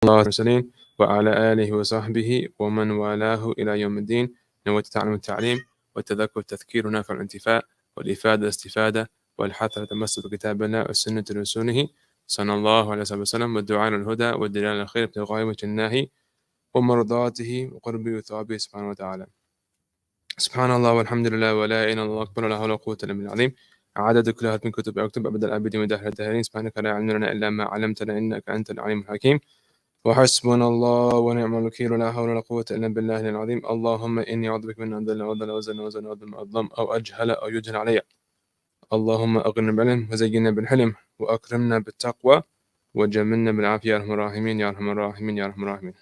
الله المرسلين وعلى آله وصحبه ومن والاه إلى يوم الدين. نويت تعلم التعليم والتذكر التذكير ونافع الانتفاع والإفادة الاستفادة والحث على تمسك بكتاب الله والسنة رسوله صلى الله عليه وسلم والدعاء للهدى والدلالة على الخير ابتغاء وجه الله ومرضاته وقربه وثوابه سبحانه وتعالى. سبحان الله والحمد لله ولا إله إلا الله أكبر ولا حول ولا قوة إلا بالله العظيم. عدد كل من كتب أكتب أبد الآبدين ودهر الداهرين. سبحانك لا علم لنا إلا ما علمتنا إنك أنت العليم الحكيم. وحسبنا الله ونعم الوكيل لا حول ولا قوة إلا بالله العظيم. اللهم إني أعوذ بك من أن أضل وأضل وأظلم أو أجهل أو يجهل علي. اللهم أغننا بالعلم وزينا بالحلم وأكرمنا بالتقوى وجملنا بالعافية يا أرحم الراحمين يا أرحم الراحمين يا أرحم الراحمين.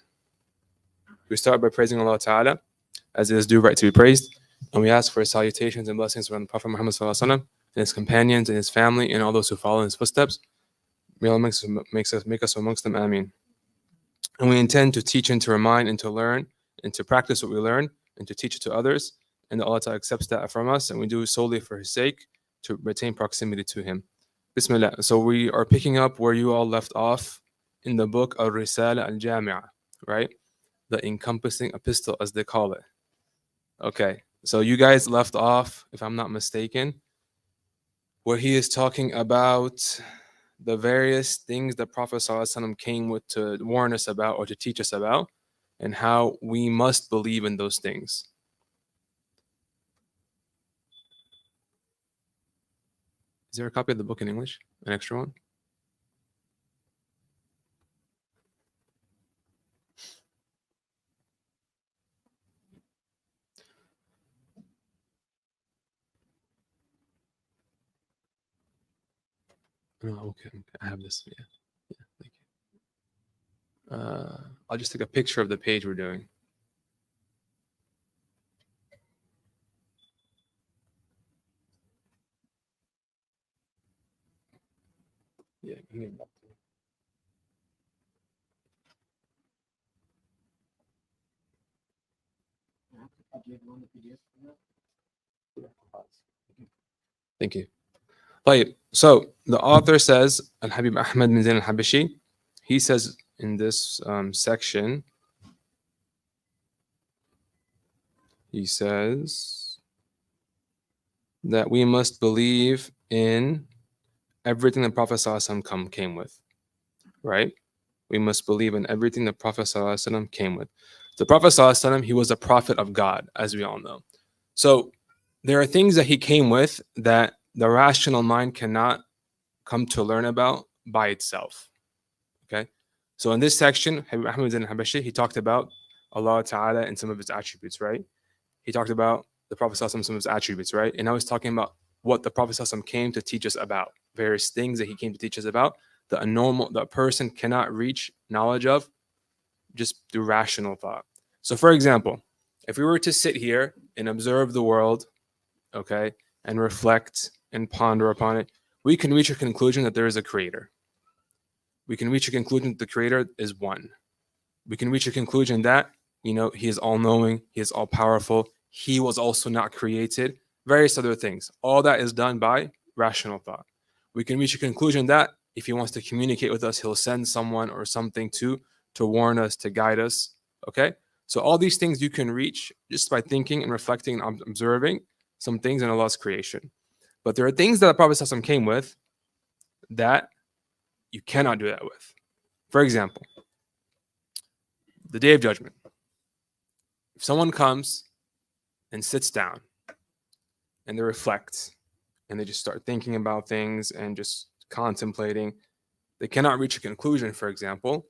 We start by praising Allah Ta'ala as it is due right to be praised, and we ask for his salutations and blessings on Prophet Muhammad Sallallahu Alaihi Wasallam and his companions and his family and all those who follow in his footsteps. May Allah make us amongst them. Ameen. And we intend to teach and to remind and to learn and to practice what we learn and to teach it to others. And Allah Ta'ala accepts that from us, and we do it solely for his sake to retain proximity to him. Bismillah. So we are picking up where you all left off in the book of Risala al-Jami'a, right? The encompassing epistle, as they call it. Okay, so you guys left off, if I'm not mistaken, where he is talking about the various things that Prophet ﷺ came with to warn us about or to teach us about, and how we must believe in those things. Is there a copy of the book in English? An extra one? Oh, okay. I have this. Yeah, thank you. I'll just take a picture of the page we're doing. Yeah. Thank you. Right. So the author says, Al-Habib Ahmad bin Zain al-Habashi, he says in this section, he says that we must believe in everything the Prophet ﷺ came with, right? We must believe in everything the Prophet ﷺ came with. The Prophet ﷺ, he was a prophet of God, as we all know. So there are things that he came with that the rational mind cannot come to learn about by itself. Okay, so in this section, Habib Ahmad bin Habashi, he talked about Allah Ta'ala and some of his attributes, right? He talked about the Prophet ﷺ, some of his attributes, right? And now he's talking about what the Prophet ﷺ came to teach us about, various things that he came to teach us about that a person cannot reach knowledge of just through rational thought. So for example, if we were to sit here and observe the world, okay, and reflect and ponder upon it, we can reach a conclusion that there is a creator. We can reach a conclusion that the creator is one. We can reach a conclusion that, he is all-knowing, he is all-powerful, he was also not created, various other things. All that is done by rational thought. We can reach a conclusion that if he wants to communicate with us, he'll send someone or something to warn us, to guide us, okay? So all these things you can reach just by thinking and reflecting and observing some things in Allah's creation. But there are things that the Prophet ﷺ came with that you cannot do that with. For example, the Day of Judgment. If someone comes and sits down and they reflect and they just start thinking about things and just contemplating, they cannot reach a conclusion, for example,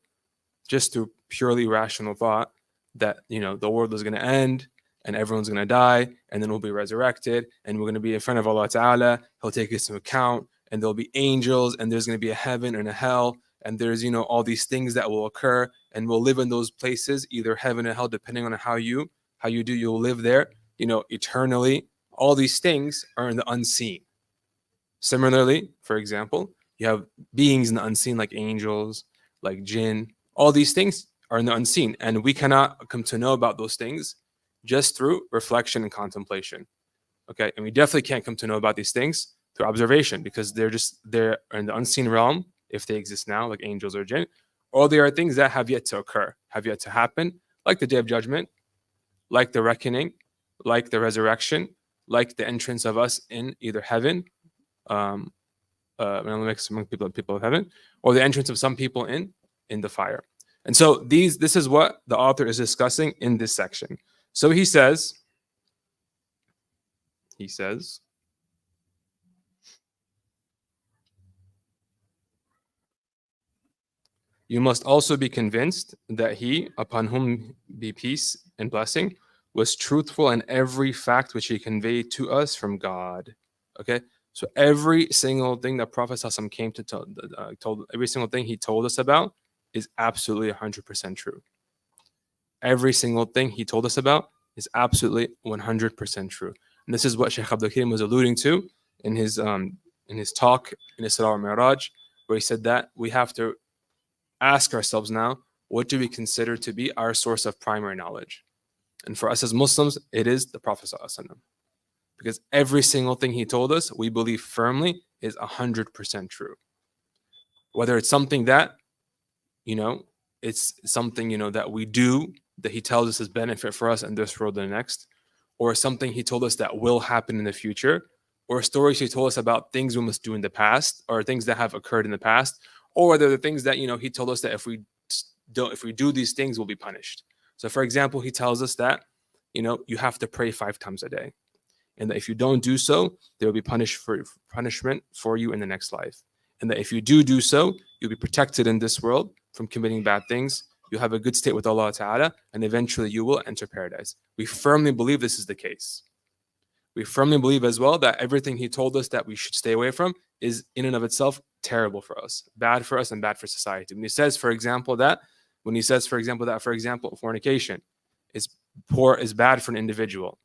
just through purely rational thought that, the world is going to end and everyone's going to die and then we'll be resurrected and we're going to be in front of Allah Ta'ala. He'll take us into account and there'll be angels and there's going to be a heaven and a hell and there's, all these things that will occur and we'll live in those places, either heaven or hell, depending on how you do, you'll live there, eternally. All these things are in the unseen. Similarly, for example, you have beings in the unseen like angels, like jinn. All these things are in the unseen and we cannot come to know about those things just through reflection and contemplation. Okay, and we definitely can't come to know about these things through observation because they're in the unseen realm, if they exist now, like angels or jinn, or they are things that have yet to occur, have yet to happen, like the Day of Judgment, like the reckoning, like the resurrection, like the entrance of us in either heaven, among people of heaven, or the entrance of some people in the fire. And so this is what the author is discussing in this section. So he says, you must also be convinced that he, upon whom be peace and blessing, was truthful in every fact which he conveyed to us from God. Okay, so every single thing that Prophet ﷺ came to told, every single thing he told us about is absolutely 100% true. Every single thing he told us about is absolutely 100% true. And this is what Shaykh Abdul Karim was alluding to in his talk in Isra al-Mi'raj, where he said that we have to ask ourselves now, what do we consider to be our source of primary knowledge? And for us as Muslims, it is the Prophet ﷺ. Because every single thing he told us, we believe firmly is 100% true. Whether it's something that, it's something, that we do, that he tells us is benefit for us in this world and the next, or something he told us that will happen in the future, or stories he told us about things we must do in the past, or things that have occurred in the past, or whether the things that, he told us that if we do these things, we'll be punished. So for example, he tells us that, you have to pray 5 times a day. And that if you don't do so, there will be punishment for you in the next life. And that if you do so, you'll be protected in this world from committing bad things. You'll have a good state with Allah Ta'ala, and eventually you will enter paradise. We firmly believe this is the case. We firmly believe as well that everything he told us that we should stay away from is in and of itself terrible for us, bad for us, and bad for society. When he says, for example, that fornication is bad for an individual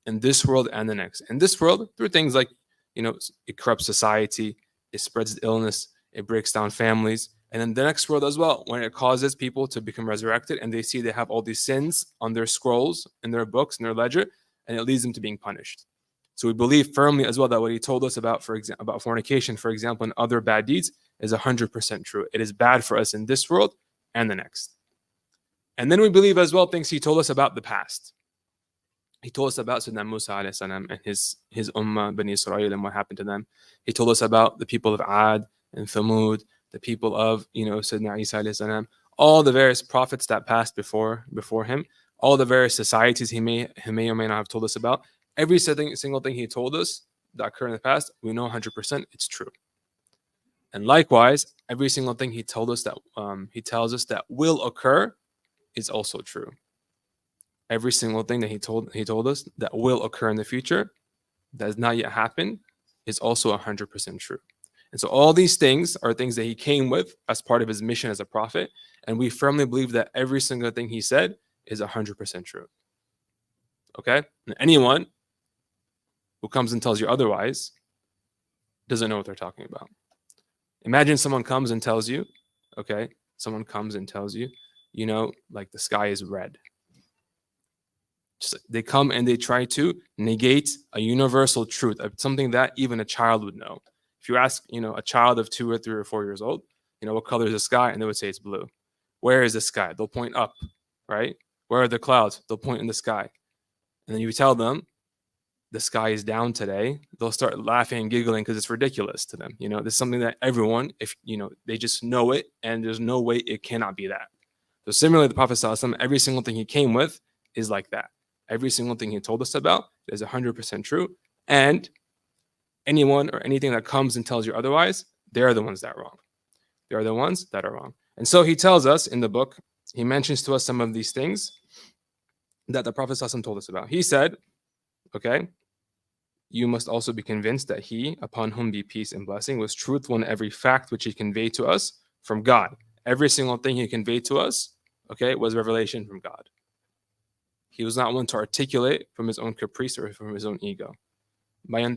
in this world and the next. In this world, through things like, it corrupts society, it spreads illness, it breaks down families. And in the next world as well, when it causes people to become resurrected and they see they have all these sins on their scrolls, in their books, in their ledger, and it leads them to being punished. So we believe firmly as well that what he told us about, about fornication, for example, and other bad deeds is 100% true. It is bad for us in this world and the next. And then we believe as well things he told us about the past. He told us about Sayyidina Musa alayhi salam and his ummah, Bani Israel, and what happened to them. He told us about the people of Ad and Thamud, the people of, Sayyidina Isa alayhi salam, all the various prophets that passed before him, all the various societies he may or may not have told us about. Every single thing he told us that occurred in the past, we know 100% it's true. And likewise, every single thing he tells us that will occur is also true. Every single thing that he told us that will occur in the future that has not yet happened is also 100% true. And so all these things are things that he came with as part of his mission as a prophet. And we firmly believe that every single thing he said is 100% true. Okay? And anyone who comes and tells you otherwise doesn't know what they're talking about. Imagine someone comes and tells you, like the sky is red. They come and they try to negate a universal truth, something that even a child would know. If you ask, a child of 2 or 3 or 4 years old, what color is the sky? And they would say it's blue. Where is the sky? They'll point up, right? Where are the clouds? They'll point in the sky. And then you tell them the sky is down today. They'll start laughing and giggling because it's ridiculous to them. There's something that everyone, if they just know it, and there's no way it cannot be that. So similarly, the Prophet ﷺ, every single thing he came with is like that. Every single thing he told us about is 100% true. And anyone or anything that comes and tells you otherwise, they're the ones that are wrong. They're the ones that are wrong. And so he tells us in the book, he mentions to us some of these things that the Prophet ﷺ told us about. He said, okay, you must also be convinced that he, upon whom be peace and blessing, was truthful in every fact which he conveyed to us from God. Every single thing he conveyed to us, okay, was revelation from God. He was not one to articulate from his own caprice or from his own ego. Allah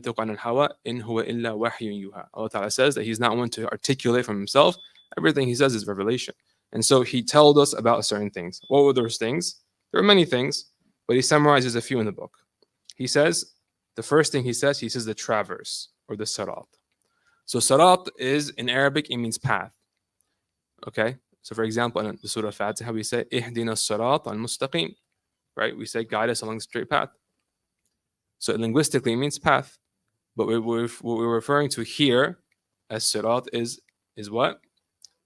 Ta'ala says that he's not one to articulate from himself. Everything he says is revelation. And so he told us about certain things. What were those things? There are many things, but he summarizes a few in the book. He says, the first thing he says the traverse or the sirat. So sirat is, in Arabic, it means path. Okay? So for example, in the Surah Fatiha, we say, Ihdina as-sirat al-mustaqim, right? We say, guide us along the straight path. So linguistically, it means path. But what we're referring to here as sirat is what?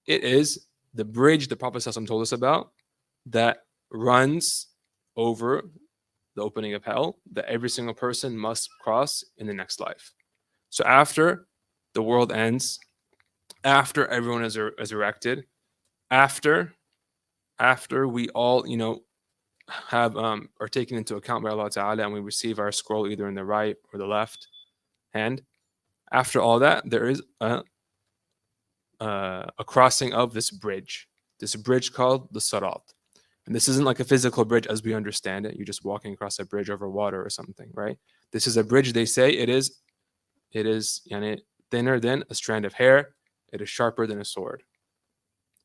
It is the bridge the Prophet ﷺ told us about that runs over the opening of hell that every single person must cross in the next life. So after the world ends, after everyone is resurrected, after we all, have are taken into account by Allah Ta'ala and we receive our scroll either in the right or the left hand, after all that, there is a crossing of this bridge called the Sirat. And this isn't like a physical bridge as we understand it. You're just walking across a bridge over water or something, right? This is a bridge, they say it is thinner than a strand of hair. It is sharper than a sword.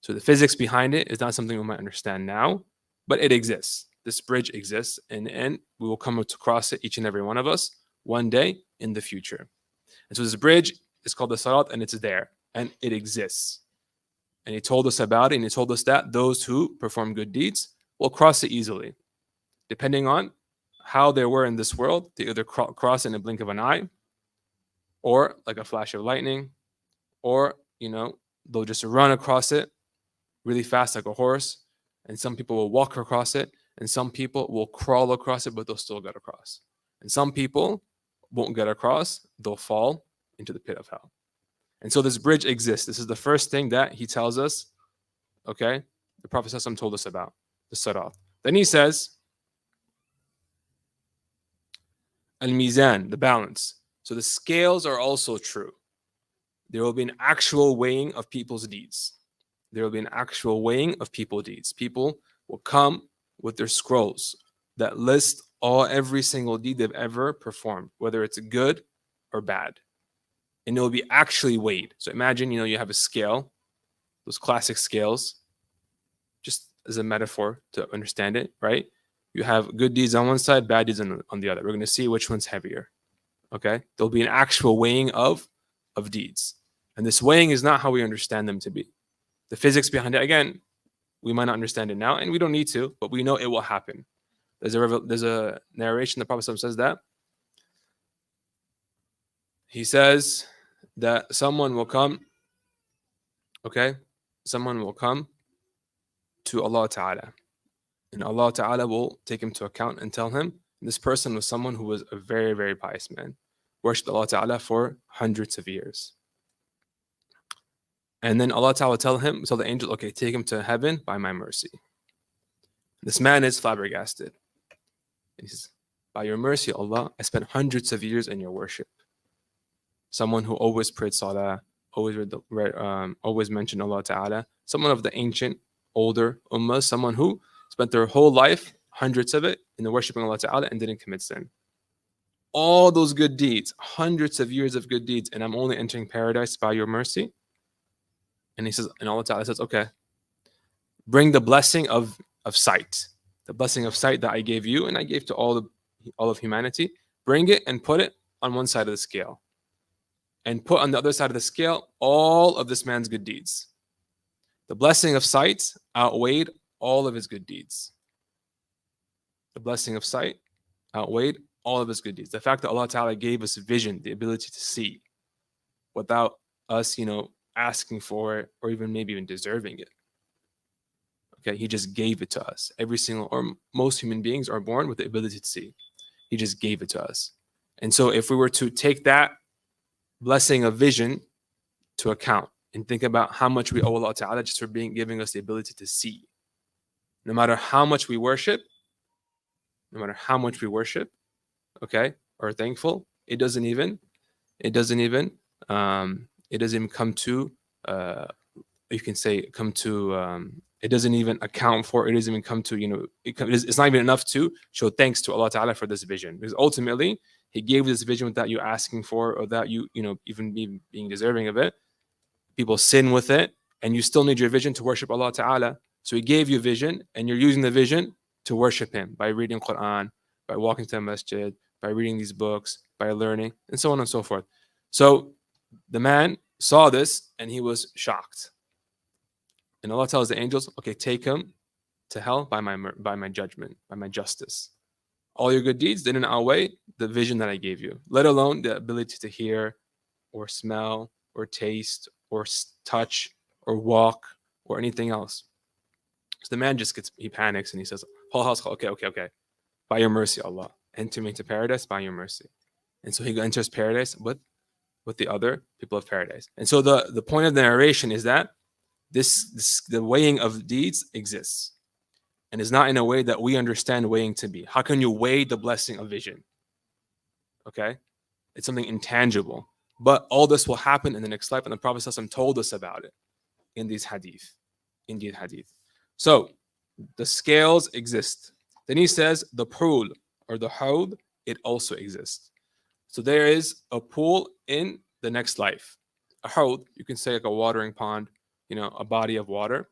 So the physics behind it is not something we might understand now, but it exists. This bridge exists, and we will come to cross it, each and every one of us, one day in the future. And so this bridge is called the Sirat, and it's there, and it exists. And he told us about it, and he told us that those who perform good deeds will cross it easily. Depending on how they were in this world, they either cross in a blink of an eye, or like a flash of lightning, or, they'll just run across it really fast like a horse, and some people will walk across it, and some people will crawl across it, but they'll still get across. And some people won't get across, they'll fall into the pit of hell. And so this bridge exists. This is the first thing that he tells us, okay? The Prophet ﷺ told us about, the Sirat. Then he says, Al-Mizan, the balance. So the scales are also true. There will be an actual weighing of people's deeds. There will be an actual weighing of people's deeds. People will come with their scrolls that list every single deed they've ever performed, whether it's good or bad. And it will be actually weighed. So imagine, you have a scale, those classic scales, just as a metaphor to understand it, right? You have good deeds on one side, bad deeds on the other. We're going to see which one's heavier, okay? There'll be an actual weighing of deeds. And this weighing is not how we understand them to be. The physics behind it, again, we might not understand it now, and we don't need to, but we know it will happen. There's a narration, the Prophet says that. He says that someone will come, okay? Someone will come to Allah Ta'ala. And Allah Ta'ala will take him to account and tell him, this person was someone who was a very, very pious man, worshipped Allah Ta'ala for hundreds of years. And then Allah Ta'ala will tell the angel, okay, take him to heaven by my mercy. This man is flabbergasted. And he says, by your mercy, Allah, I spent hundreds of years in your worship. Someone who always prayed salah, always mentioned Allah Ta'ala, someone of the ancient, older ummah, someone who spent their whole life, hundreds of it, in the worshiping Allah Ta'ala and didn't commit sin. All those good deeds, hundreds of years of good deeds, and I'm only entering paradise by your mercy. And he says, and Allah Ta'ala says, okay, bring the blessing of sight, the blessing of sight that I gave you and I gave to all of humanity. Bring it and put it on one side of the scale. And put on the other side of the scale all of this man's good deeds. The blessing of sight outweighed all of his good deeds. The blessing of sight outweighed all of his good deeds. The fact that Allah Ta'ala gave us vision, the ability to see, without us, asking for it or even deserving it. Okay, he just gave it to us. Most human beings are born with the ability to see. He just gave it to us. And so if we were to take that blessing of vision to account and think about how much we owe Allah Ta'ala just for giving us the ability to see. No matter how much we worship, okay, or thankful, it doesn't even come to it doesn't even account for, it doesn't even come to, it's not even enough to show thanks to Allah Ta'ala for this vision. Because ultimately, He gave this vision without you asking for or without you, even being deserving of it. People sin with it, and you still need your vision to worship Allah Ta'ala. So He gave you vision, and you're using the vision to worship Him by reading Quran, by walking to the masjid, by reading these books, by learning, and so on and so forth. So the man saw this, and he was shocked. And Allah tells the angels, okay, take him to hell by my judgment, by my justice. All your good deeds didn't outweigh the vision that I gave you, let alone the ability to hear or smell or taste or touch or walk or anything else. So the man he panics and he says, okay. By your mercy, Allah, enter me into paradise by your mercy. And so he enters paradise with the other people of paradise. And so the point of the narration is that the weighing of deeds exists and is not in a way that we understand weighing to be. How can you weigh the blessing of vision? Okay? It's something intangible. But all this will happen in the next life, and the Prophet ﷺ told us about it in these hadith. So the scales exist. Then he says the pool or the hawd, it also exists. So there is a pool in the next life. A hawd, you can say like a watering pond, a body of water.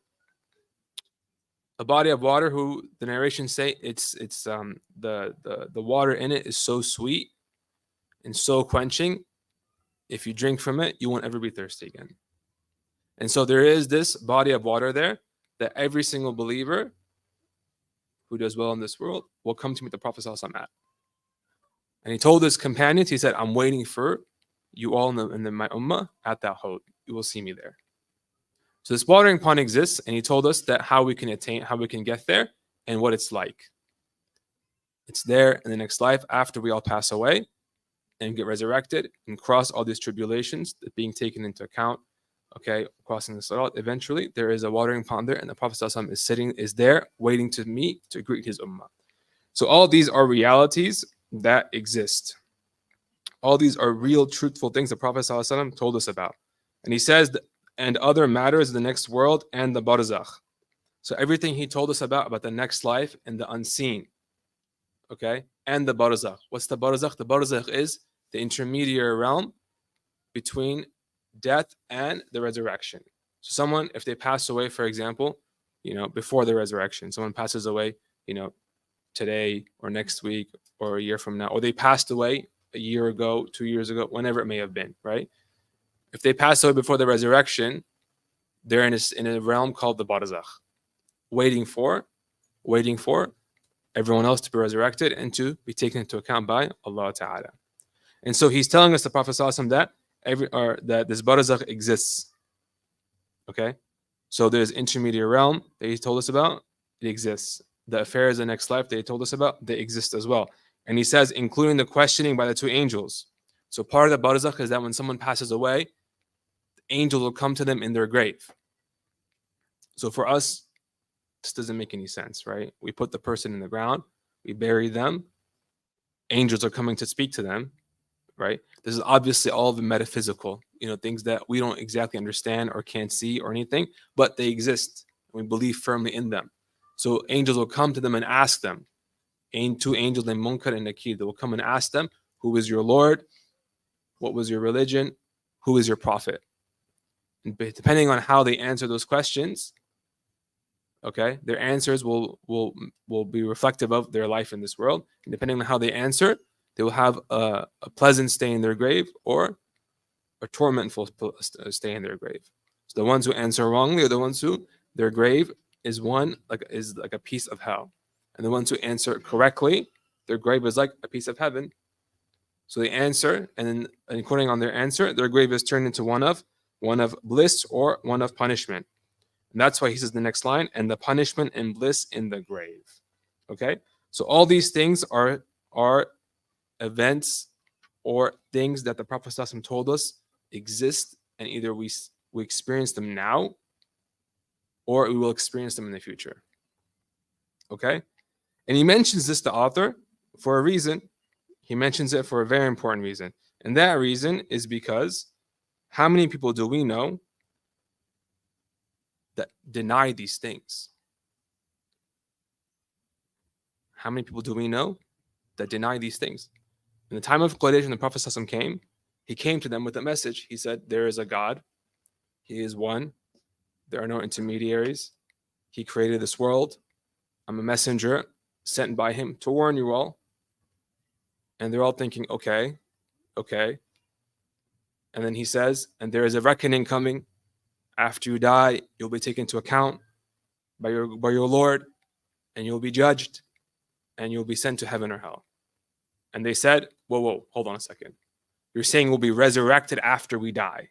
A body of water who the narrations say it's the water in it is so sweet and so quenching. If you drink from it, you won't ever be thirsty again. And so there is this body of water there that every single believer who does well in this world will come to meet the Prophet ﷺ at. And he told his companions, he said, I'm waiting for you all in my ummah at that hawd. You will see me there. So this watering pond exists, and he told us that how we can get there and what it's like. It's there in the next life after we all pass away and get resurrected and cross all these tribulations that being taken into account. Okay, crossing the sirat. Eventually, there is a watering pond there, and the Prophet ﷺ is there waiting to greet his ummah. So all these are realities that exist. All these are real, truthful things the Prophet ﷺ told us about. And he says, and other matters, the next world and the barzakh. So everything he told us about the next life and the unseen. Okay, and the barzakh. What's the barzakh? The barzakh is the intermediary realm between death and the resurrection. So someone, if they pass away, for example, before the resurrection, someone passes away, today or next week or a year from now, or they passed away a year ago, 2 years ago, whenever it may have been, right? If they pass away before the resurrection, they're in a realm called the barzakh, waiting for everyone else to be resurrected and to be taken into account by Allah Ta'ala. And so he's telling us, the Prophet ﷺ, that that this barzakh exists. Okay, so there's intermediate realm that he told us about. It exists. The affairs of the next life that he told us about, they exist as well. And he says, including the questioning by the two angels. So part of the barzakh is that when someone passes away, the angel will come to them in their grave. So for us, this doesn't make any sense, right? We put the person in the ground, we bury them, angels are coming to speak to them, right? This is obviously all the metaphysical, things that we don't exactly understand or can't see or anything, but they exist. We believe firmly in them. So angels will come to them and ask them. Two angels named Munkar and Nakir, they will come and ask them, who is your Lord? What was your religion? Who is your prophet? And depending on how they answer those questions, okay, their answers will be reflective of their life in this world. And depending on how they answer, they will have a pleasant stay in their grave or a tormentful stay in their grave. So the ones who answer wrongly are the ones who their grave is like a piece of hell, and the ones who answer correctly, their grave is like a piece of heaven. So they answer, and then according on their answer, their grave is turned into one of bliss or one of punishment. And that's why he says the next line, and the punishment and bliss in the grave. Okay, so all these things are events or things that the Prophet ﷺ told us exist, and either we experience them now or we will experience them in the future. Okay, and he mentions this, the author, for a reason. He mentions it for a very important reason, and that reason is because how many people do we know that deny these things? How many people do we know that deny these things? In the time of Quraysh, when the Prophet ﷺ came, he came to them with a message. He said, there is a God. He is one. There are no intermediaries. He created this world. I'm a messenger sent by him to warn you all. And they're all thinking, okay. And then he says, and there is a reckoning coming After you die, you'll be taken into account by your Lord, and you'll be judged, and you'll be sent to heaven or hell. And they said, whoa, hold on a second. You're saying we'll be resurrected after we die.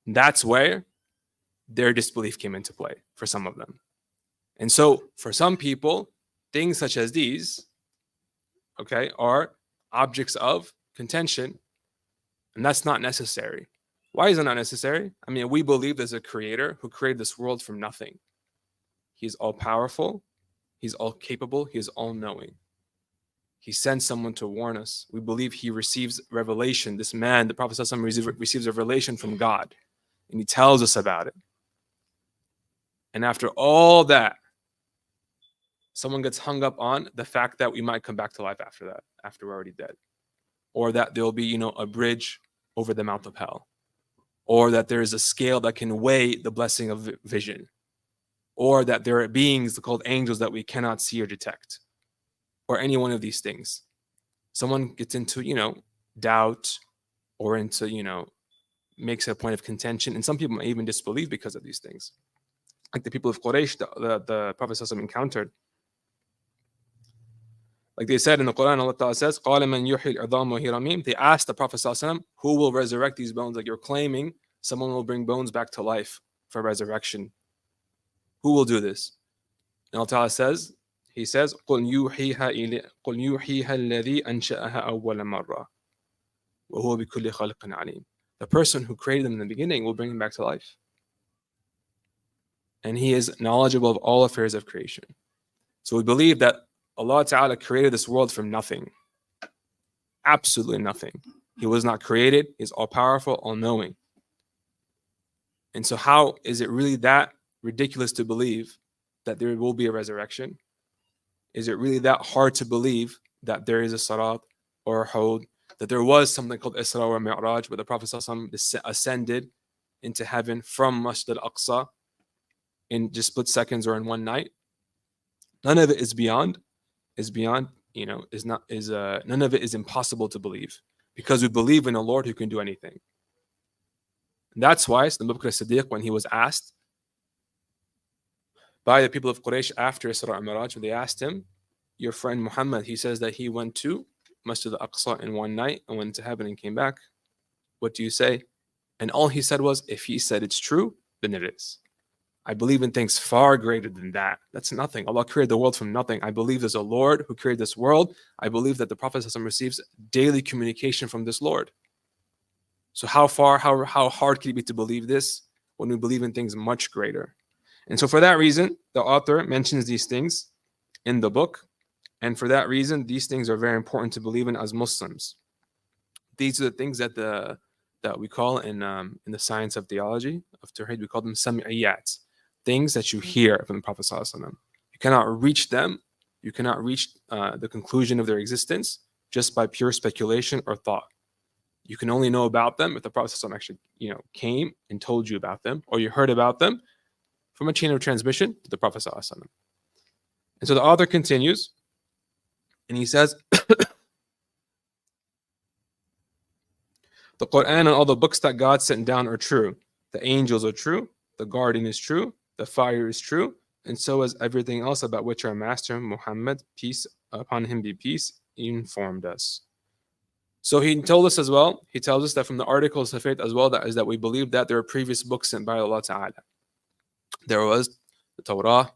That's where their disbelief came into play for some of them. And so for some people, things such as these, okay, are objects of contention, and that's not necessary. Why is it not necessary? I mean, we believe there's a creator who created this world from nothing. He's all powerful, he's all capable, he is all knowing. He sends someone to warn us. We believe he receives revelation. This man, the Prophet receives revelation from God, and he tells us about it. And after all that, someone gets hung up on the fact that we might come back to life after that, after we're already dead. Or that there'll be, a bridge over the mouth of hell. Or that there is a scale that can weigh the blessing of vision. Or that there are beings called angels that we cannot see or detect. Or any one of these things. Someone gets into, doubt, or into, makes it a point of contention. And some people may even disbelieve because of these things. Like the people of Quraysh, the Prophet ﷺ encountered. Like they said in the Quran, Allah Ta'ala says, قَالَ مَنْ يُحْيِي الْعِظَامَ وَهِيَ رَمِيمٌ. They asked the Prophet ﷺ, who will resurrect these bones? Like you're claiming someone will bring bones back to life for resurrection. Who will do this? And Allah Ta'ala says, He says, قُلْ يُحْيِيهَا الَّذِي أَنْشَأَهَا أَوَّلَ مَرَّةٍ وَهُوَ بِكُلِّ خَلْقٍ عَلِيمٌ. The person who created them in the beginning will bring them back to life. And He is knowledgeable of all affairs of creation. So we believe that Allah Ta'ala created this world from nothing. Absolutely nothing. He was not created. He's all-powerful, all-knowing. And so how is it really that ridiculous to believe that there will be a resurrection? Is it really that hard to believe that there is a Sirat or a Hawd, that there was something called Isra or Mi'raj, where the Prophet ﷺ ascended into heaven from Masjid al-Aqsa in just split seconds or in one night? None of it is beyond, none of it is impossible to believe, because we believe in a Lord who can do anything. And that's why Abu Bakr as-Siddiq, when he was asked by the people of Quraysh after Isra al-Mi'raj, they asked him, your friend Muhammad, he says that he went to Masjid al-Aqsa in one night and went to heaven and came back. What do you say? And all he said was, if he said it's true, then it is. I believe in things far greater than that. That's nothing. Allah created the world from nothing. I believe there's a Lord who created this world. I believe that the Prophet receives daily communication from this Lord. So how hard can it be to believe this when we believe in things much greater? And so for that reason, the author mentions these things in the book. And for that reason, these things are very important to believe in as Muslims. These are the things that we call in the science of theology, of Tawheed, we call them sam'iyat. Things that you hear from the Prophet ﷺ. You cannot reach them. You cannot reach the conclusion of their existence just by pure speculation or thought. You can only know about them if the Prophet ﷺ actually, came and told you about them, or you heard about them from a chain of transmission to the Prophet ﷺ. And so the author continues, and he says, the Quran and all the books that God sent down are true. The angels are true. The garden is true. The fire is true, and so is everything else about which our Master Muhammad, peace upon him be peace, informed us. So he told us as well, he tells us that from the articles of faith as well, that is that we believe that there are previous books sent by Allah Ta'ala. There was the Torah,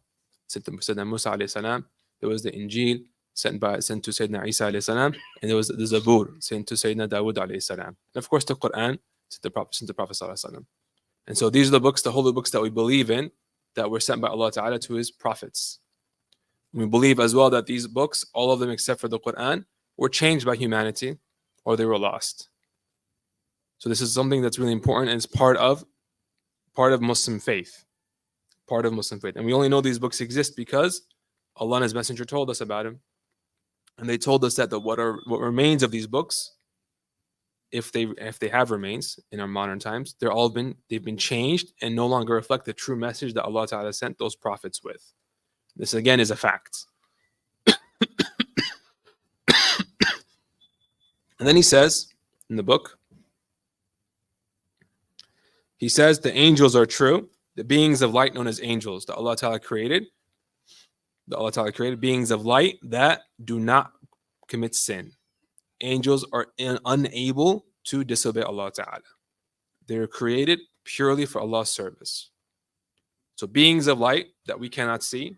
sent to Sayyidina Musa alayhi salam. There was the Injil, sent to Sayyidina Isa alayhi salam. And there was the Zabur, sent to Sayyidina Dawud alayhi salam. And of course the Quran, sent to the Prophet sallallahu alaihi wasallam. And so these are the books, the holy books that we believe in, that were sent by Allah Ta'ala to His prophets. We believe as well that these books, all of them except for the Quran, were changed by humanity or they were lost. So this is something that's really important, and it's part of Muslim faith. Part of Muslim faith. And we only know these books exist because Allah and His Messenger told us about them. And they told us that what remains of these books, if they have remains in our modern times, they've been changed and no longer reflect the true message that Allah Ta'ala sent those prophets with. This again is a fact. And then he says in the book, He says the angels are true, the beings of light known as angels that Allah Ta'ala created, beings of light that do not commit sin. Angels are unable to disobey Allah Ta'ala. They're created purely for Allah's service. So beings of light that we cannot see,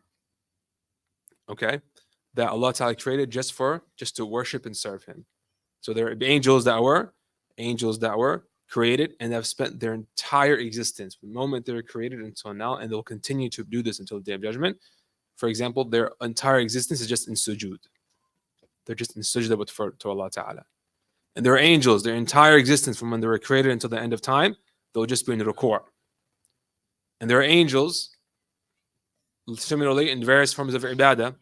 okay, that Allah Ta'ala created just to worship and serve Him. So there are angels that were created and have spent their entire existence from the moment they were created until now, and they'll continue to do this until the Day of Judgment. For example, their entire existence is just in sujood. They're just in sujood to Allah Ta'ala. And there are angels, their entire existence from when they were created until the end of time, they'll just be in ruku'. And there are angels, similarly, in various forms of ibadah.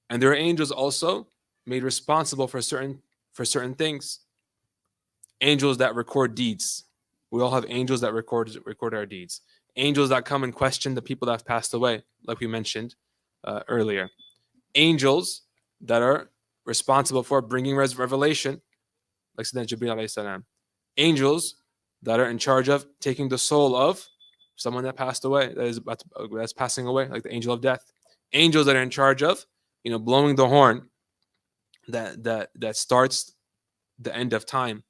And there are angels also made responsible for certain things. Angels that record deeds. We all have angels that record our deeds. Angels that come and question the people that have passed away, like we mentioned earlier. Angels that are responsible for bringing revelation, like Sayyidina Jibreel alayhi salam. Angels that are in charge of taking the soul of someone that passed away, that's passing away, like the angel of death. Angels that are in charge of, blowing the horn that starts the end of time.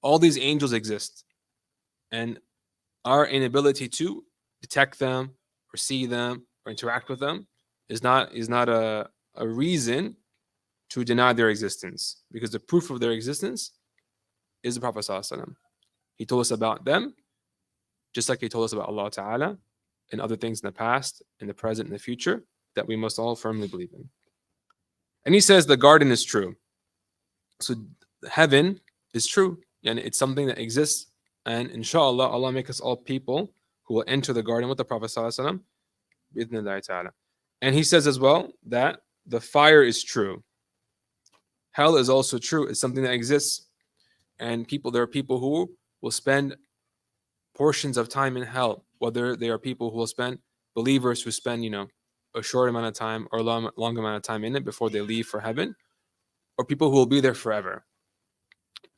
All these angels exist, and our inability to detect them or see them or interact with them is not a reason to deny their existence, because the proof of their existence is the Prophet ﷺ. He told us about them, just like he told us about Allah Ta'ala and other things in the past, in the present, and the future that we must all firmly believe in. And he says the garden is true. So heaven is true, and it's something that exists. And inshallah, Allah make us all people who will enter the garden with the Prophet ﷺ. And he says as well that the fire is true. Hell is also true. It's something that exists. And there are people who will spend portions of time in hell, whether they are people who will spend, believers who spend, a short amount of time or a long amount of time in it before they leave for heaven, or people who will be there forever.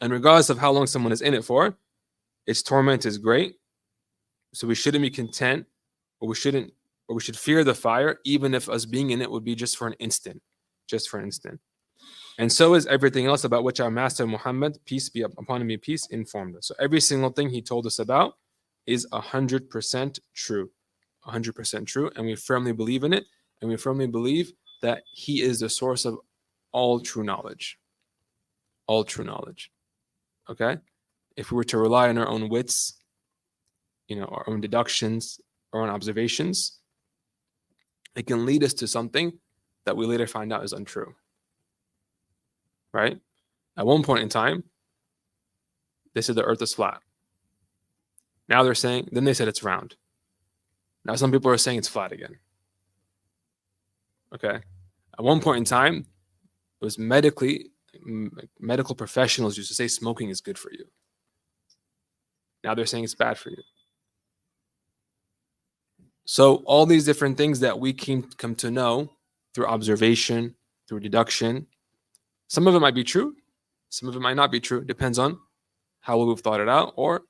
And regardless of how long someone is in it for, its torment is great. So we shouldn't be content, or we should fear the fire, even if us being in it would be just for an instant. And so is everything else about which our Master Muhammad, peace be upon him, peace, informed us. So every single thing he told us about is 100% true. 100% true, and we firmly believe in it, and we firmly believe that he is the source of all true knowledge. All true knowledge. Okay? If we were to rely on our own wits, our own deductions, our own observations, it can lead us to something that we later find out is untrue. Right? At one point in time, they said the earth is flat. Now they said it's round. Now some people are saying it's flat again. Okay? At one point in time, it was medical professionals used to say smoking is good for you. Now they're saying it's bad for you. So all these different things that we come to know through observation, through deduction, some of it might be true, some of it might not be true. Depends on how we've thought it out or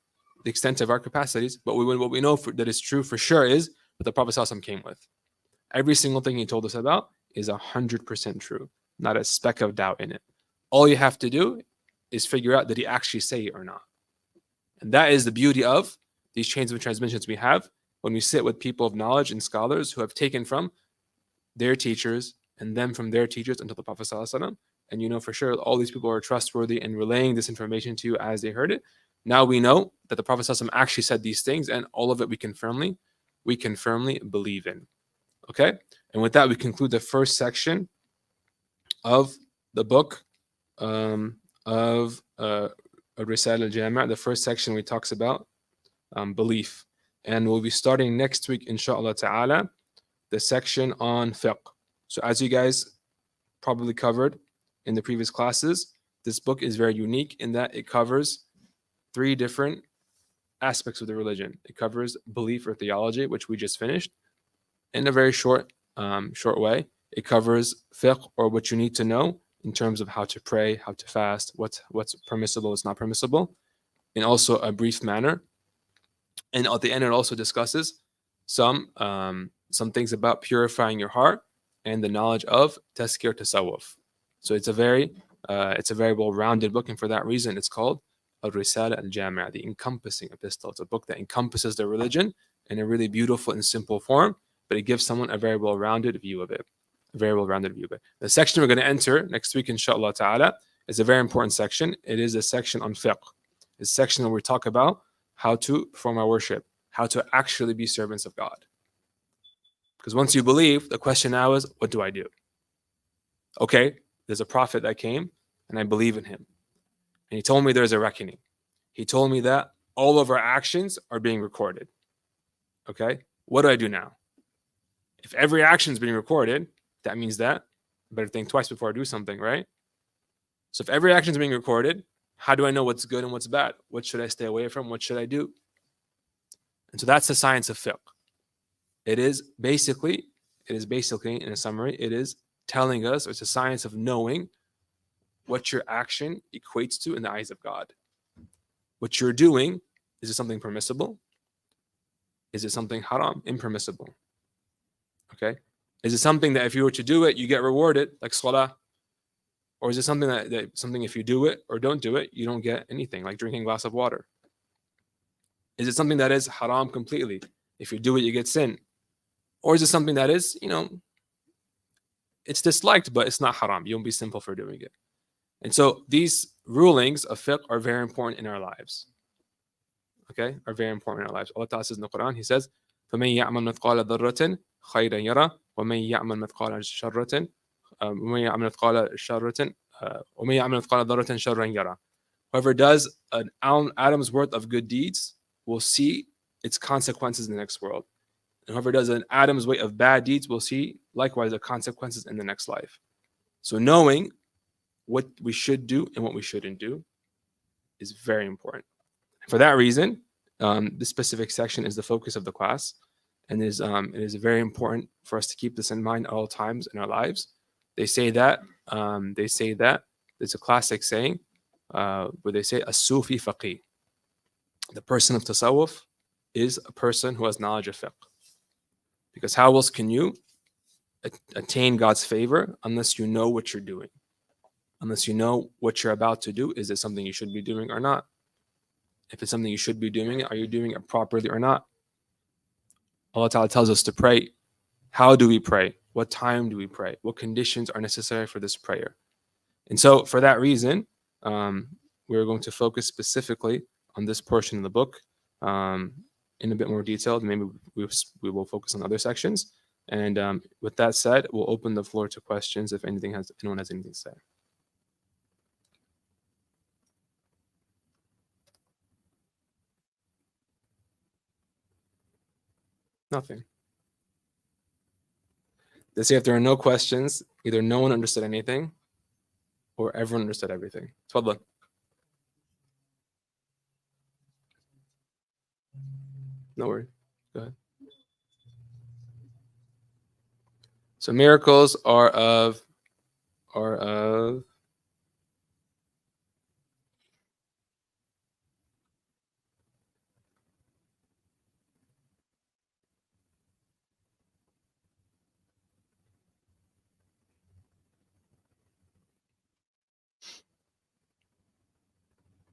the extent of our capacities. But what we know that is true for sure is what the Prophet ﷺ came with. Every single thing he told us about is 100% true, not a speck of doubt in it. All you have to do is figure out, did he actually say it or not? And that is the beauty of these chains of transmissions we have when we sit with people of knowledge and scholars who have taken from their teachers and then from their teachers until the Prophet ﷺ. And you know for sure all these people are trustworthy in relaying this information to you as they heard it. Now we know that the Prophet ﷺ actually said these things, and all of it we can firmly believe in. Okay? And with that, we conclude the first section of the book of Risala al-Jami'a. The first section we talks about belief. And we'll be starting next week, inshallah ta'ala, the section on fiqh. So as you guys probably covered in the previous classes, this book is very unique in that it covers 3 different aspects of the religion. It covers belief or theology, which we just finished, in a very short way. It covers fiqh, or what you need to know in terms of how to pray, how to fast, what's permissible, what's not permissible, in also a brief manner. And at the end, it also discusses some things about purifying your heart and the knowledge of tazkir tasawwuf. So it's a very well-rounded book, and for that reason, it's called Risala al-Jami'a, the encompassing epistle. It's a book that encompasses the religion in a really beautiful and simple form, but it gives someone a very well-rounded view of it. A very well-rounded view of it. The section we're going to enter next week, inshallah ta'ala, is a very important section. It is a section on fiqh. It's a section where we talk about how to perform our worship, how to actually be servants of God. Because once you believe, the question now is, what do I do? Okay, there's a prophet that came, and I believe in him. And he told me there's a reckoning. He told me that all of our actions are being recorded. Okay, what do I do now? If every action is being recorded, that means that I better think twice before I do something, right? So if every action is being recorded, how do I know what's good and what's bad? What should I stay away from? What should I do? And so that's the science of fiqh. It is basically, in a summary, it is telling us, it's a science of knowing what your action equates to in the eyes of God. What you're doing, is it something permissible? Is it something haram, impermissible? Okay? Is it something that if you were to do it, you get rewarded, like salah? Or is it something that something if you do it or don't do it, you don't get anything, like drinking a glass of water? Is it something that is haram completely? If you do it, you get sin. Or is it something that is, it's disliked, but it's not haram. You won't be sinful for doing it. And so these rulings of fiqh are very important in our lives. Okay? Are very important in our lives. Allah Ta'ala says in the Quran, He says, فَمَنْ يَعْمَلْ مِثْقَالَ ذَرَّةٍ خَيْرًا يَرَى وَمَنْ يَعْمَلْ مِثْقَالَ شَرَّةٍ وَمَنْ يَعْمَلْ مِثْقَالَ شَرَّةٍ وَمَنْ يَعْمَلْ مِثْقَالَ ذَرَّةٍ شَرًّا يَرَى. Whoever does an atom's worth of good deeds will see its consequences in the next world. And whoever does an atom's weight of bad deeds will see likewise the consequences in the next life. So knowing what we should do and what we shouldn't do is very important. For that reason, this specific section is the focus of the class, and it is very important for us to keep this in mind at all times in our lives. They say that it's a classic saying where they say as-sufi faqih. The person of tasawwuf is a person who has knowledge of fiqh. Because how else can you attain God's favor unless you know what you're doing? Unless you know what you're about to do, is it something you should be doing or not? If it's something you should be doing, are you doing it properly or not? Allah Ta'ala tells us to pray. How do we pray? What time do we pray? What conditions are necessary for this prayer? And so for that reason, we're going to focus specifically on this portion of the book in a bit more detail. Maybe we will focus on other sections. And with that said, we'll open the floor to questions if anyone has anything to say. Nothing. They say if there are no questions, either no one understood anything or everyone understood everything. Tfadhal. No worries. Go ahead. So miracles are of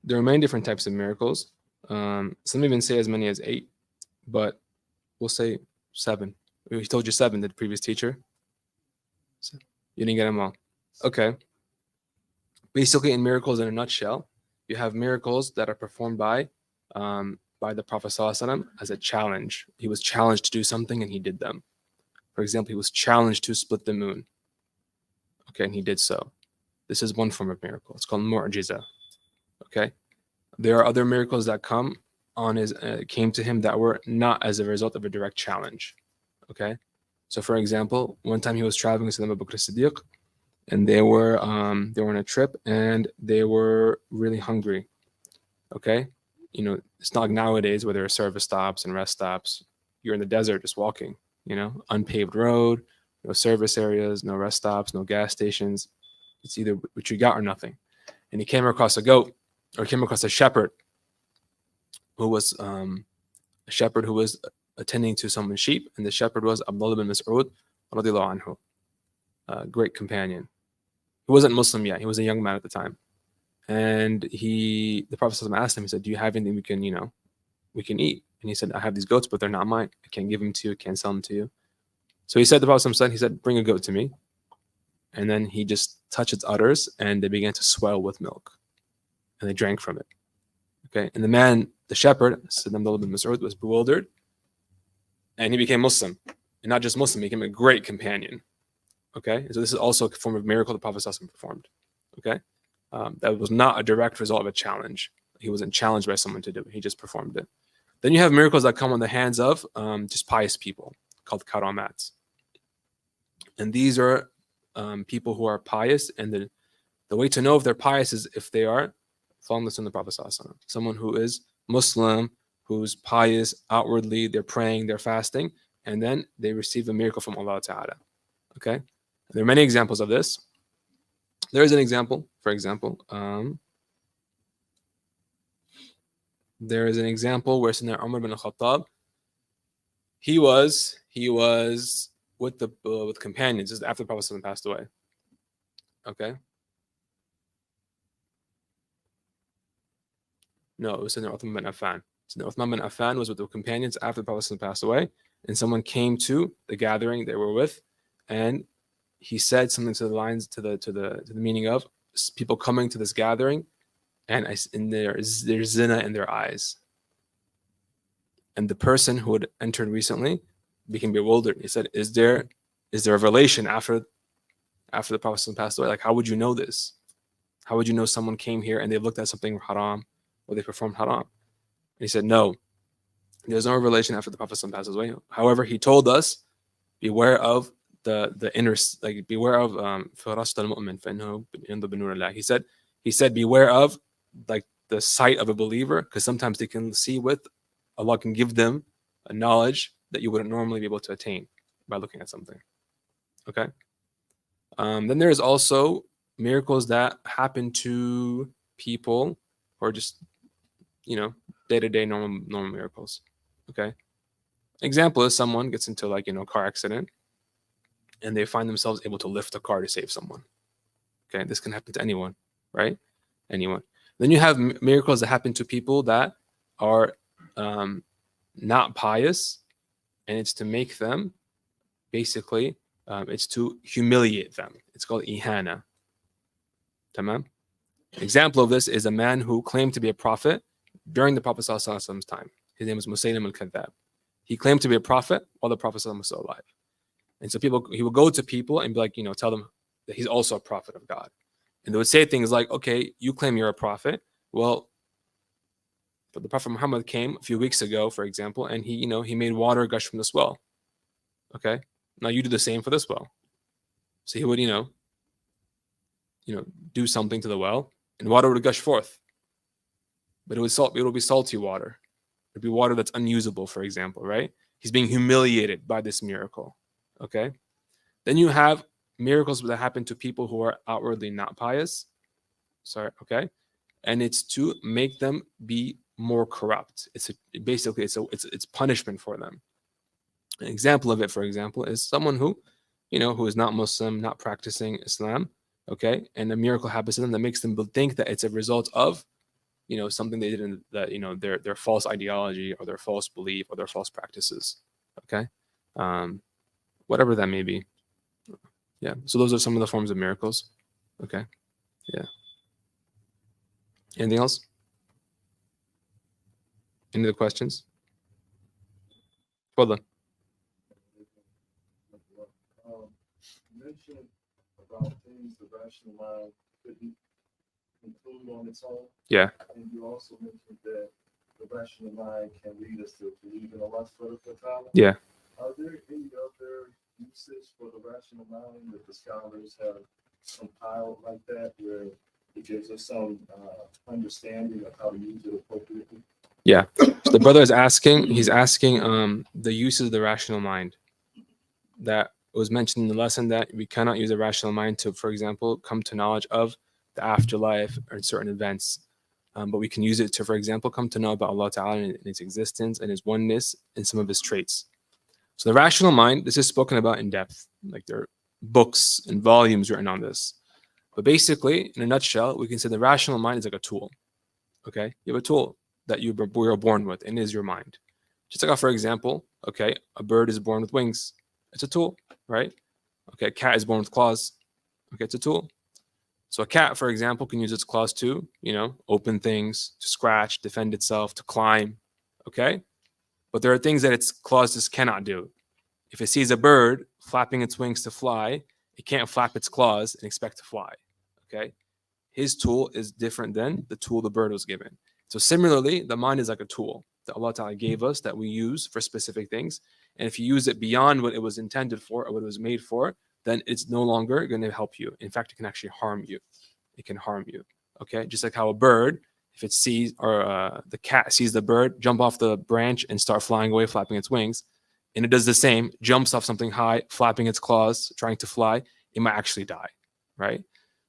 there are many different types of miracles. Some even say as many as 8, but we'll say 7. He told you 7, the previous teacher. So you didn't get them all. Okay. Basically, in miracles in a nutshell, you have miracles that are performed by the Prophet ﷺ as a challenge. He was challenged to do something and he did them. For example, he was challenged to split the moon. Okay, and he did so. This is one form of miracle. It's called mu'jiza. Okay. There are other miracles that came to him that were not as a result of a direct challenge. Okay. So for example, one time he was traveling with Abu Bakr as-Siddiq, and they were on a trip and they were really hungry. Okay. It's not like nowadays where there are service stops and rest stops. You're in the desert just walking, unpaved road, no service areas, no rest stops, no gas stations. It's either what you got or nothing. And he came across a goat, or came across a shepherd who was a shepherd who was attending to someone's sheep, and the shepherd was Abdullah bin Mas'ud radiallahu anhu, a great companion. He wasn't Muslim yet. He was a young man at the time. And the Prophet asked him, he said, do you have anything we can eat? And he said, I have these goats, but they're not mine. I can't give them to you. I can't sell them to you. So he said, the Prophet he said, bring a goat to me. And then he just touched its udders and they began to swell with milk. And they drank from it. Okay. And the shepherd, Abdullah bin Mas'ud, was bewildered. And he became Muslim. And not just Muslim, he became a great companion. Okay. So this is also a form of miracle the Prophet performed. Okay. That was not a direct result of a challenge. He wasn't challenged by someone to do it. He just performed it. Then you have miracles that come on the hands of just pious people called karamats. And these are people who are pious. And the way to know if they're pious is if they are following the Sunnah of the Prophet. Someone who is Muslim, who's pious outwardly, they're praying, they're fasting, and then they receive a miracle from Allah Ta'ala. Okay? There are many examples of this. There is an example, for example, there is an example where Sayyidina Umar bin Khattab, he was with companions just after the Prophet passed away. Okay? No, it was Sayyidina Uthman bin Affan. Sayyidina Uthman bin Affan was with the companions after the Prophet passed away, and someone came to the gathering they were with, and he said something to the lines to the meaning of people coming to this gathering, and there's zina in their eyes. And the person who had entered recently became bewildered. He said, "Is there a relation after the Prophet passed away? Like, how would you know this? How would you know someone came here and they looked at something haram or they performed haram?" And he said, "No, there's no relation after the Prophet passed away. However, he told us, beware of the inner, like beware of firasat al-mu'min فإنه ينظر بنور الله." He said beware of like the sight of a believer, because sometimes they can see with Allah can give them a knowledge that you wouldn't normally be able to attain by looking at something. Okay. Then there's also miracles that happen to people who are just day-to-day normal miracles. Okay. Example is someone gets into a car accident and they find themselves able to lift a car to save someone. Okay, this can happen to anyone, right? Anyone. Then you have miracles that happen to people that are not pious, and it's to make them, basically, it's to humiliate them. It's called ihana. Tamam? Example of this is a man who claimed to be a prophet during the Prophet ﷺ's time. His name was Musaylim al-Kadhab. He claimed to be a prophet while the Prophet ﷺ was still alive. And so he would go to people and be like, tell them that he's also a prophet of God. And they would say things like, okay, you claim you're a prophet. Well, but the Prophet Muhammad came a few weeks ago, for example, and he made water gush from this well. Okay, now you do the same for this well. So he would, do something to the well, and water would gush forth. But it would be salty water. It'd be water that's unusable, for example, right? He's being humiliated by this miracle. Okay. Then you have miracles that happen to people who are outwardly not pious. Sorry. Okay. And it's to make them be more corrupt. It's punishment for them. An example of it, for example, is someone who is not Muslim, not practicing Islam. Okay. And a miracle happens to them that makes them think that it's a result of, something they did in their false ideology or their false belief or their false practices. Okay. Whatever that may be. Yeah. So those are some of the forms of miracles. Okay. Yeah. Anything else? Any other questions? Well done. You mentioned about things the rational mind couldn't conclude on its own. Yeah. And you also mentioned that the rational mind can lead us to believe in Allah subhanahu wa ta'ala. Yeah. Are there any other uses for the rational mind that the scholars have compiled like that, where it gives us some understanding of how to use it appropriately? Yeah. So the brother is asking the uses of the rational mind that was mentioned in the lesson, that we cannot use a rational mind to, for example, come to knowledge of the afterlife or certain events. but we can use it to, for example, come to know about Allah Ta'ala and His existence and His oneness and some of His traits. So the rational mind, this is spoken about in depth. Like there are books and volumes written on this. But basically, in a nutshell, we can say the rational mind is like a tool. Okay, you have a tool that you were born with, and it is your mind. Just like, for example, okay, a bird is born with wings. It's a tool, right? Okay, a cat is born with claws. Okay, it's a tool. So a cat, for example, can use its claws to, open things, to scratch, defend itself, to climb. Okay, but there are things that its claws just cannot do. If it sees a bird flapping its wings to fly, it can't flap its claws and expect to fly. Okay, his tool is different than the tool the bird was given. So similarly, the mind is like a tool that Allah Ta'ala gave us that we use for specific things. And if you use it beyond what it was intended for or what it was made for, then it's no longer going to help you. In fact, it can actually harm you. It can harm you. Okay, just like how a bird, if it sees, or the cat sees the bird jump off the branch and start flying away, flapping its wings, and it does the same, jumps off something high, flapping its claws, trying to fly, it might actually die, right?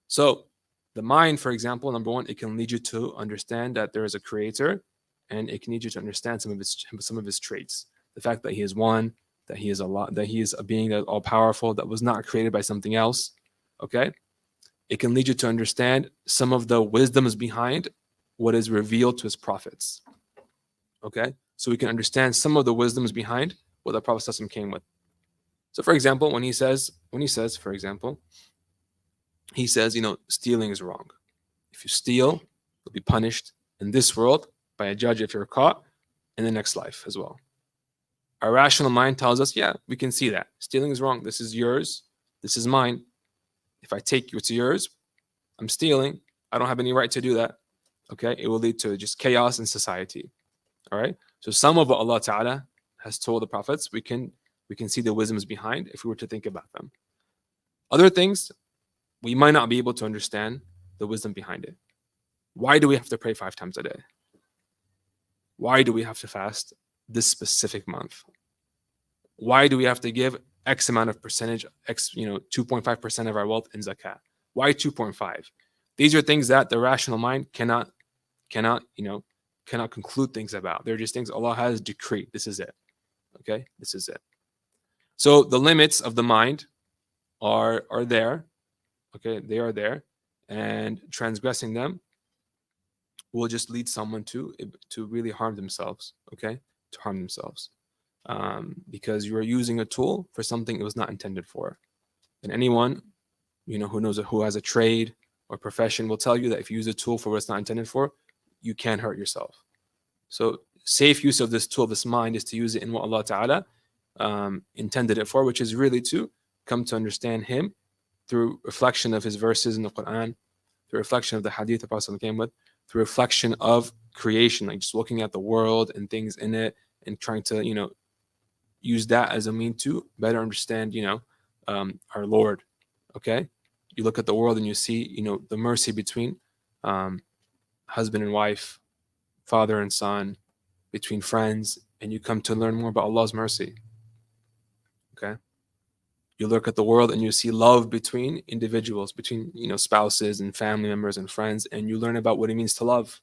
So the mind, for example, number one, it can lead you to understand that there is a creator, and it can lead you to understand some of his traits. The fact that he is one, that he is that he is a being that is all powerful, that was not created by something else. Okay, it can lead you to understand some of the wisdoms behind what is revealed to his prophets. Okay, so we can understand some of the wisdoms behind what the Prophet came with. So, for example, when he says, for example, he says, stealing is wrong. If you steal, you'll be punished in this world by a judge if you're caught, in the next life as well. Our rational mind tells us, yeah, we can see that. Stealing is wrong. This is yours. This is mine. If I take what's yours, I'm stealing. I don't have any right to do that. Okay? It will lead to just chaos in society. All right? So some of what Allah Ta'ala has told the prophets, we can see the wisdoms behind if we were to think about them. Other things, we might not be able to understand the wisdom behind it. Why do we have to pray 5 times a day? Why do we have to fast this specific month? Why do we have to give X amount of percentage, 2.5% of our wealth in zakat? Why 2.5? These are things that the rational mind cannot conclude things about. They're just things Allah has decreed. This is it. Okay, this is it. So the limits of the mind are there. Okay, they are there, and transgressing them will just lead someone to really harm themselves. Okay, to harm themselves, because you are using a tool for something it was not intended for. And anyone who has a trade or profession will tell you that if you use a tool for what it's not intended for, you can hurt yourself. So safe use of this tool, this mind, is to use it in what Allah Ta'ala intended it for, which is really to come to understand Him through reflection of His verses in the Quran, through reflection of the hadith the Prophet came with, through reflection of creation, like just looking at the world and things in it and trying to, use that as a means to better understand, our Lord. Okay? You look at the world and you see, the mercy between husband and wife, father and son, between friends, and you come to learn more about Allah's mercy. Okay? You look at the world and you see love between individuals, between spouses and family members and friends, and you learn about what it means to love.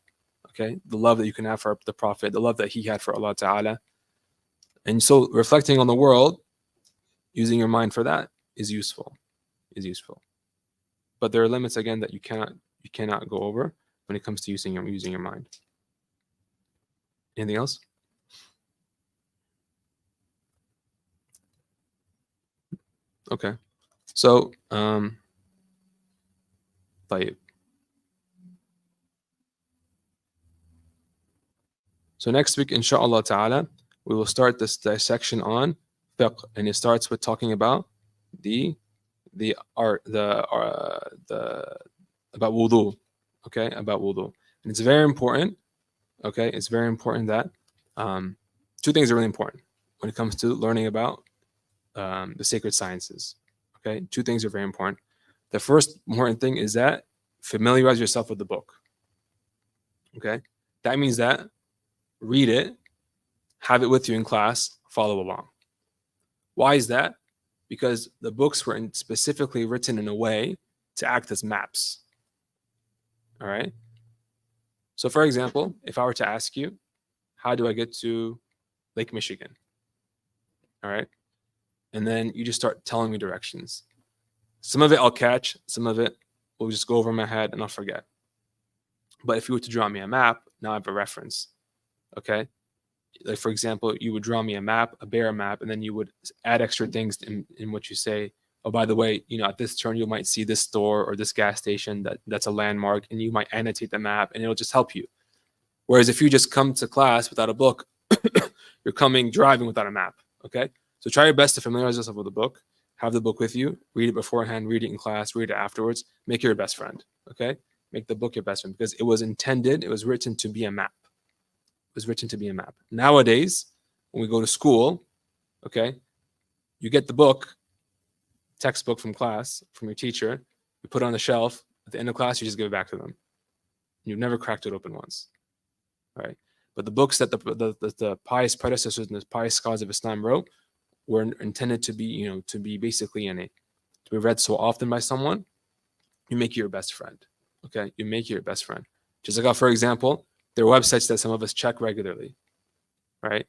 Okay, the love that you can have for the Prophet, the love that he had for Allah Ta'ala. And so reflecting on the world, using your mind for that is useful. But there are limits again that you cannot go over when it comes to using your mind. Anything else? Okay. So طيب. So next week, inshallah ta'ala, we will start this dissection on fiqh, and it starts with talking about about wudu. Okay, about wudu. And it's very important. Okay, it's very important that 2 things are really important when it comes to learning about the sacred sciences. Okay, 2 things are very important. The first important thing is that familiarize yourself with the book. Okay, that means that read it, have it with you in class, follow along. Why is that? Because the books were specifically written in a way to act as maps. All right. So for example, if I were to ask you, how do I get to Lake Michigan? All right. And then you just start telling me directions. Some of it I'll catch, some of it will just go over my head and I'll forget. But if you were to draw me a map, now I have a reference. Okay. Like for example, you would draw me a map, a bear map, and then you would add extra things in what you say. Oh, by the way, at this turn you might see this store or this gas station that's a landmark, and you might annotate the map, and it'll just help you. Whereas if you just come to class without a book, you're coming driving without a map. Okay, so try your best to familiarize yourself with the book. Have the book with you. Read it beforehand. Read it in class. Read it afterwards. Make it your best friend. Okay, make the book your best friend because it was written to be a map. It was written to be a map. Nowadays, when we go to school, okay, you get the book, textbook from class, from your teacher, you put it on the shelf. At the end of class, you just give it back to them. You've never cracked it open once, right? But the books that the pious predecessors and the pious scholars of Islam wrote were intended to be, to be basically to be read so often by someone. You make it your best friend, okay? You make it your best friend. Just like, for example, there are websites that some of us check regularly, right?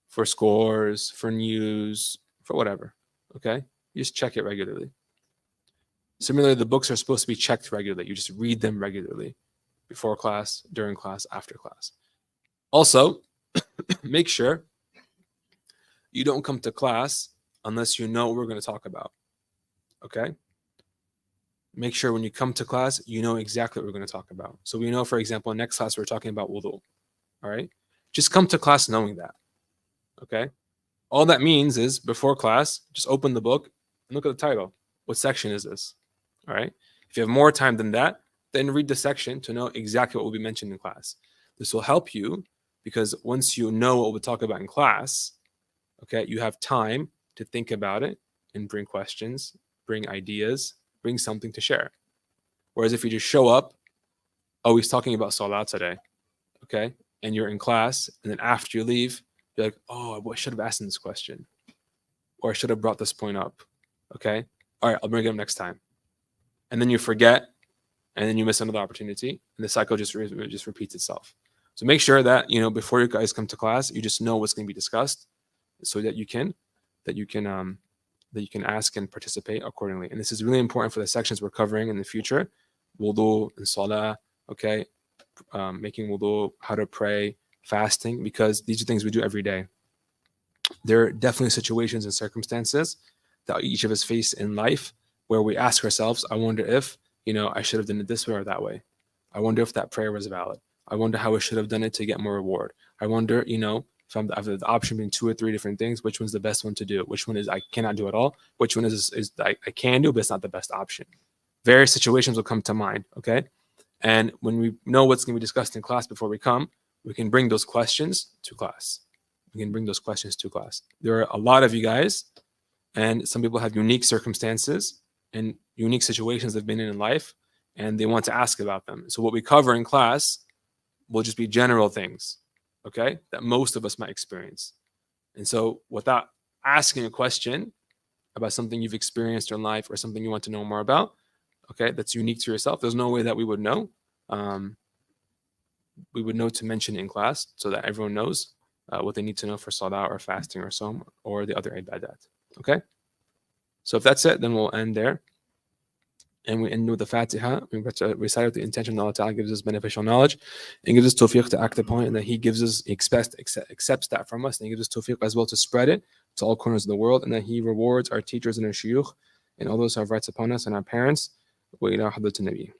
For scores, for news, for whatever, okay? You just check it regularly. Similarly, the books are supposed to be checked regularly. You just read them regularly, before class, during class, after class. Also, make sure you don't come to class unless you know what we're going to talk about, okay? Make sure when you come to class, you know exactly what we're going to talk about. So we know, for example, next class we're talking about wudu, all right? Just come to class knowing that, okay? All that means is before class, just open the book and look at the title. What section is this, all right? If you have more time than that, then read the section to know exactly what will be mentioned in class. This will help you because once you know what we'll talk about in class, okay, you have time to think about it and bring questions, bring ideas, bring something to share. Whereas if you just show up, oh, he's talking about salah today, okay, and you're in class, and then after you leave, you're like, oh, I should have asked him this question, or I should have brought this point up, okay, all right, I'll bring it up next time, and then you forget, and then you miss another opportunity, and the cycle just repeats itself. So make sure that before you guys come to class, you just know what's going to be discussed, so that you can ask and participate accordingly. And this is really important for the sections we're covering in the future, wudu and salah, okay, making wudu, how to pray, fasting, because these are things we do every day. There are definitely situations and circumstances that each of us face in life where we ask ourselves, I wonder if, I should have done it this way or that way. I wonder if that prayer was valid. I wonder how I should have done it to get more reward. I wonder, if I'm after the option being 2 or 3 different things, which one's the best one to do? Which one is I cannot do at all? Which one is I can do, but it's not the best option? Various situations will come to mind, okay? And when we know what's going to be discussed in class before we come, we can bring those questions to class. There are a lot of you guys, and some people have unique circumstances and unique situations they've been in life, and they want to ask about them. So what we cover in class will just be general things, okay, that most of us might experience. And so without asking a question about something you've experienced in life or something you want to know more about, okay, that's unique to yourself, there's no way that we would know. We would know to mention in class so that everyone knows what they need to know for salah or fasting or som or the other ibadat, okay? So if that's it, then we'll end there. And we end with the Fatiha. We recite with the intention that Allah Ta'ala gives us beneficial knowledge and gives us tawfiq to act upon it, and that He gives us, accepts that from us, and He gives us tawfiq as well to spread it to all corners of the world, and that He rewards our teachers and our shuyukh and all those who have rights upon us and our parents. Wa ila hadratin Nabi.